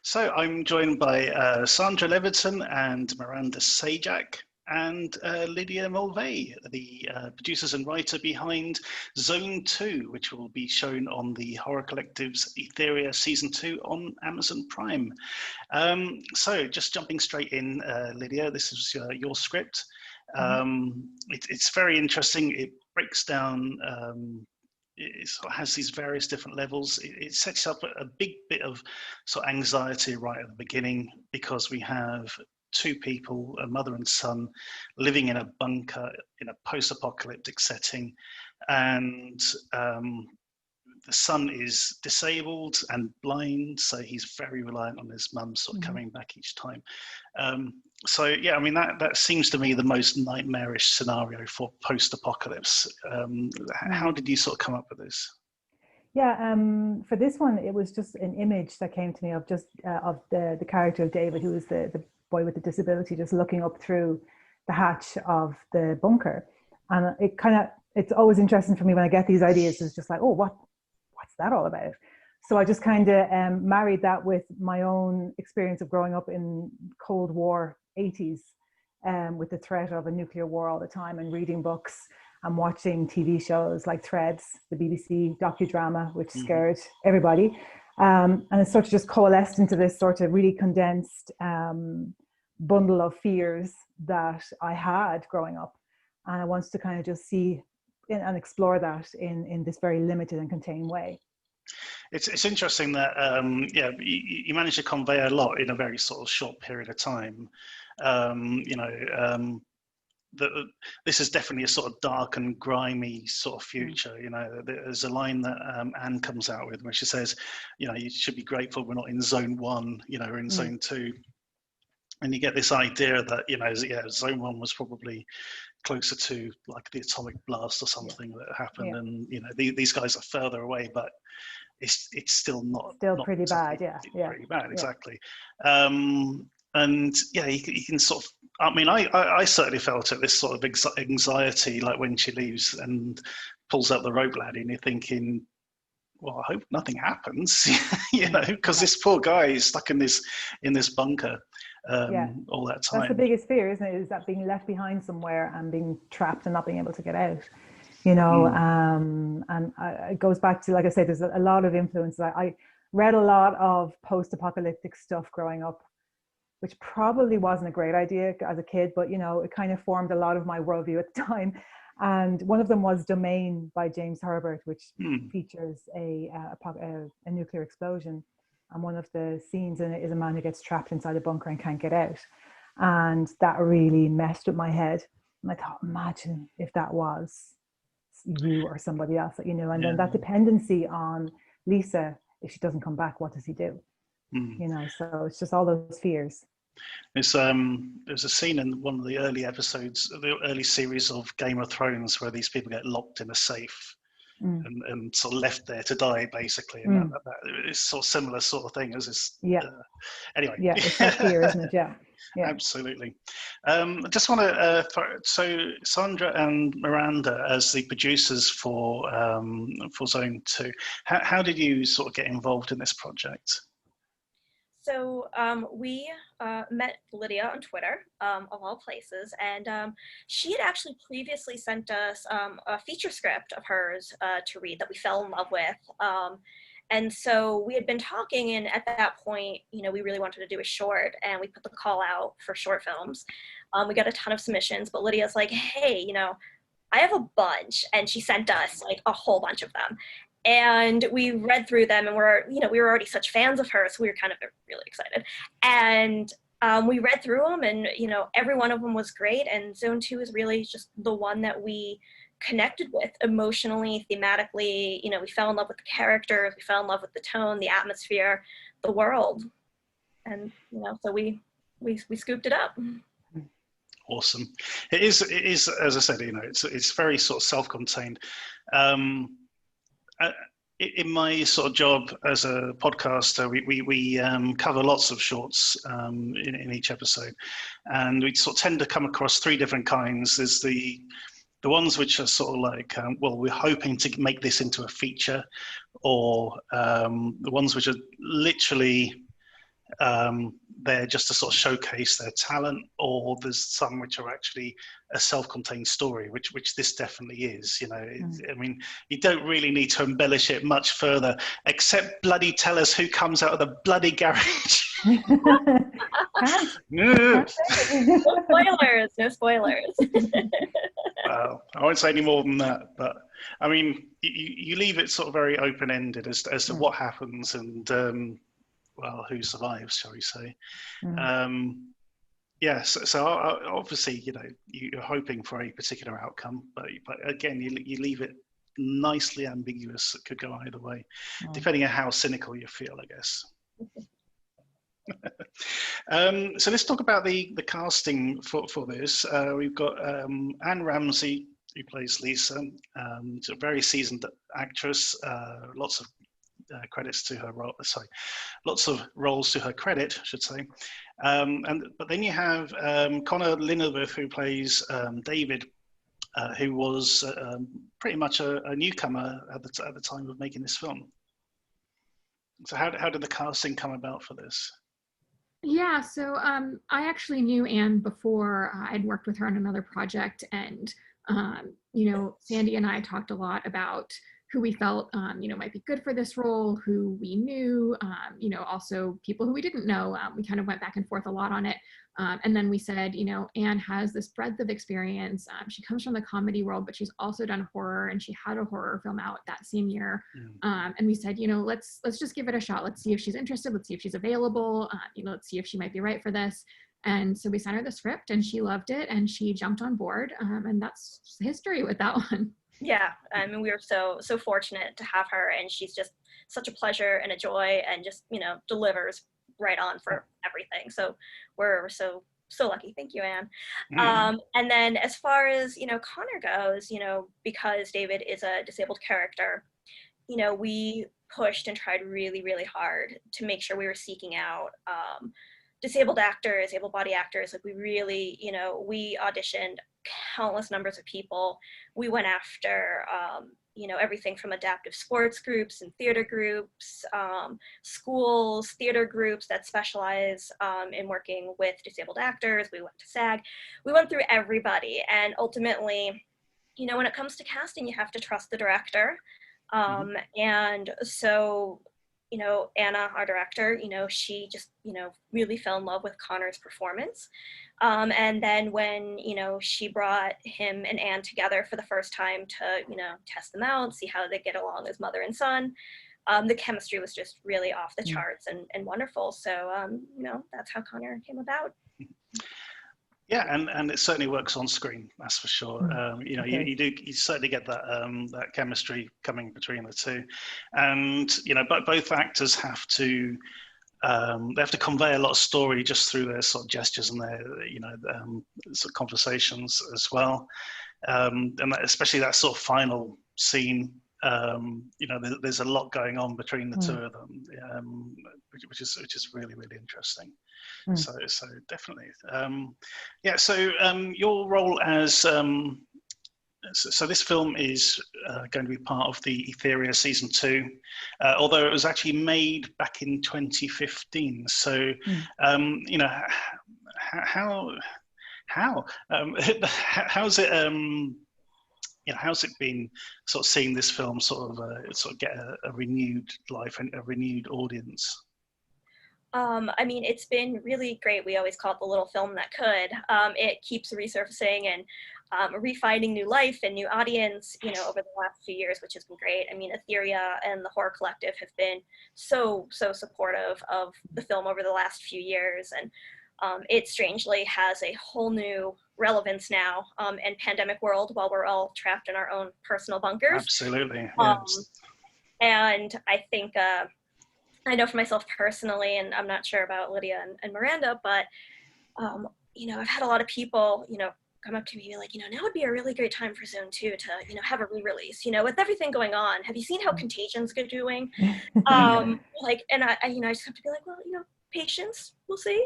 So I'm joined by Sandra Leviton and Miranda Sajdk and Lydia Mulvey, the producers and writer behind Zone 2, which will be shown on the Horror Collective's Etheria Season 2 on Amazon Prime. So just jumping straight in, Lydia, this is your script. It's very interesting. It breaks down it sort of has these various different levels. It sets up a big bit of sort of anxiety right at the beginning, because we have two people, a mother and son, living in a bunker in a post-apocalyptic setting, and the son is disabled and blind, so he's very reliant on his mum sort of coming back each time. So yeah, I mean, that seems to me the most nightmarish scenario for post-apocalypse. How did you sort of come up with this? Yeah, for this one, it was just an image that came to me of just of the character of David, who was the boy with the disability, just looking up through the hatch of the bunker. And it's always interesting for me when I get these ideas. It's just like, oh, what's that all about? So I just kind of married that with my own experience of growing up in Cold War 80s, with the threat of a nuclear war all the time, and reading books and watching TV shows like Threads, the BBC docudrama, which scared everybody. And it sort of just coalesced into this sort of really condensed bundle of fears that I had growing up. And I wanted to kind of just see and explore that in this very limited and contained way. It's interesting that you managed to convey a lot in a very sort of short period of time. This is definitely a sort of dark and grimy sort of future. You know, there's a line that Anne comes out with where she says, you know, you should be grateful we're not in Zone 1, you know, we're in Zone 2. And you get this idea that, you know, Zone 1 was probably closer to like the atomic blast or something that happened, and you know, these guys are further away, but it's still not pretty bad. Pretty bad, exactly. And yeah, you can sort of, I mean, I certainly felt it, this sort of anxiety, like when she leaves and pulls out the rope ladder, and you're thinking, well, I hope nothing happens, you know, because this poor guy is stuck in this bunker all that time. That's the biggest fear, isn't it? Is that being left behind somewhere and being trapped and not being able to get out, you know. And it goes back to, like I said, there's a lot of influences. I read a lot of post-apocalyptic stuff growing up, which probably wasn't a great idea as a kid, but you know, it kind of formed a lot of my worldview at the time. And one of them was Domain by James Herbert, which features a nuclear explosion. And one of the scenes in it is a man who gets trapped inside a bunker and can't get out. And that really messed with my head. And I thought, imagine if that was you or somebody else that you knew. And then that dependency on Lisa, if she doesn't come back, what does he do? You know, so it's just all those fears. There's a scene in one of the early episodes, the early series of Game of Thrones, where these people get locked in a safe and sort of left there to die, basically. And that it's sort of similar sort of thing as this. Anyway. Yeah, it's that fear, isn't it? Yeah. Absolutely. I just want to so Sandra and Miranda, as the producers for Zone 2, how did you sort of get involved in this project? So we met Lydia on Twitter, of all places, and she had actually previously sent us a feature script of hers to read that we fell in love with. And so we had been talking, and at that point, you know, we really wanted to do a short, and we put the call out for short films. We got a ton of submissions, but Lydia's like, hey, you know, I have a bunch, and she sent us like a whole bunch of them. And we read through them, and we were already such fans of her, so we were kind of really excited. And we read through them, and you know, every one of them was great. And Zone 2 is really just the one that we connected with emotionally, thematically. You know, we fell in love with the characters, we fell in love with the tone, the atmosphere, the world, and you know, so we scooped it up. Awesome. It is, as I said, you know, it's very sort of self-contained. In my sort of job as a podcaster, we cover lots of shorts in each episode, and we sort of tend to come across three different kinds. There's the ones which are sort of like, well, we're hoping to make this into a feature, or the ones which are literally they're just to sort of showcase their talent, or there's some which are actually a self-contained story, which this definitely is. You know, I mean, you don't really need to embellish it much further, except bloody tell us who comes out of the bloody garage. No spoilers, no spoilers. Well, I won't say any more than that, but I mean, you leave it sort of very open-ended as to what happens and well, who survives, shall we say? Yes. So obviously, you know, you're hoping for a particular outcome, but again, you leave it nicely ambiguous. It could go either way, depending on how cynical you feel, I guess. So let's talk about the casting for this. We've got Anne Ramsey, who plays Lisa. She's a very seasoned actress. Lots of credits to her role. Sorry, lots of roles to her credit, I should say. But then you have Connor Linnerworth, who plays David, who was pretty much a newcomer at the time of making this film. So how did the casting come about for this? Yeah, so I actually knew Anne before. I'd worked with her on another project, and you know, Sandy and I talked a lot about who we felt you know, might be good for this role, who we knew, you know, also people who we didn't know. We kind of went back and forth a lot on it. And then we said, you know, Anne has this breadth of experience. She comes from the comedy world, but she's also done horror, and she had a horror film out that same year. And we said, you know, let's just give it a shot. Let's see if she's interested. Let's see if she's available. You know, let's see if she might be right for this. And so we sent her the script, and she loved it, and she jumped on board. And that's history with that one. Yeah, I mean, we were so fortunate to have her, and she's just such a pleasure and a joy, and just, you know, delivers right on for everything. So we're so lucky. Thank you, Anne. And then as far as, you know, Connor goes, you know, because David is a disabled character, you know, we pushed and tried really hard to make sure we were seeking out disabled actors, able-bodied actors. Like, we really, you know, we auditioned countless numbers of people. We went after, you know, everything from adaptive sports groups and theater groups, schools, theater groups that specialize in working with disabled actors. We went to SAG. We went through everybody. And ultimately, you know, when it comes to casting, you have to trust the director. And so, you know, Anna, our director, you know, she just, you know, really fell in love with Connor's performance. And then when, you know, she brought him and Anne together for the first time to, you know, test them out, see how they get along as mother and son, the chemistry was just really off the charts and wonderful. So, you know, that's how Connor came about. Yeah, and it certainly works on screen, that's for sure. You know, you certainly get that that chemistry coming between the two, and you know, but both actors have to convey a lot of story just through their sort of gestures and their, you know, sort of conversations as well, and especially that sort of final scene. You know, there's a lot going on between the two of them, which is really interesting. So definitely, yeah. So your role as so this film is going to be part of the Etheria season 2, although it was actually made back in 2015. So you know, how's it? You know, how's it been sort of seeing this film sort of get a renewed life and a renewed audience? I mean, it's been really great. We always call it the little film that could. It keeps resurfacing and refinding new life and new audience, you know, over the last few years, which has been great. I mean, Etheria and the Horror Collective have been so supportive of the film over the last few years. And it strangely has a whole new relevance now in pandemic world, while we're all trapped in our own personal bunkers. Absolutely. Yes. And I think I know for myself personally, and I'm not sure about Lydia and Miranda, but you know, I've had a lot of people, you know, come up to me and be like, you know, now would be a really great time for Zone 2 to, you know, have a re-release, you know, with everything going on. Have you seen how Contagion's doing? Like, and I, you know, I just have to be like, well, you know, patience, we'll see.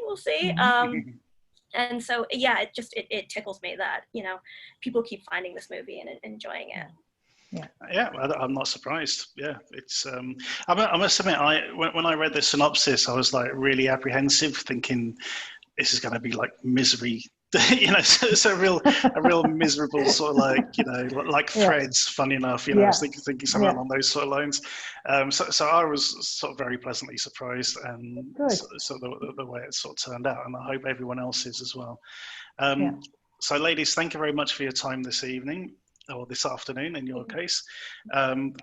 And so, yeah, it tickles me that, you know, people keep finding this movie and enjoying it. Yeah, I'm not surprised. Yeah, it's. I must admit, when I read the synopsis, I was like really apprehensive, thinking this is going to be like misery. It's a real miserable sort of like Threads. Funny enough, I was thinking something along those sort of lines. So I was sort of very pleasantly surprised, and so the way it sort of turned out, and I hope everyone else is as well. So, ladies, thank you very much for your time this evening, or this afternoon in your case. Thank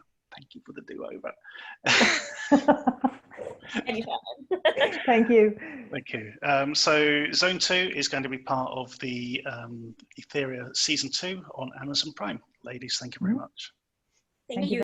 you for the do-over. Anytime. Thank you. Thank you. So Zone 2 is going to be part of the Etheria Season 2 on Amazon Prime. Ladies, thank you very much. Thank you.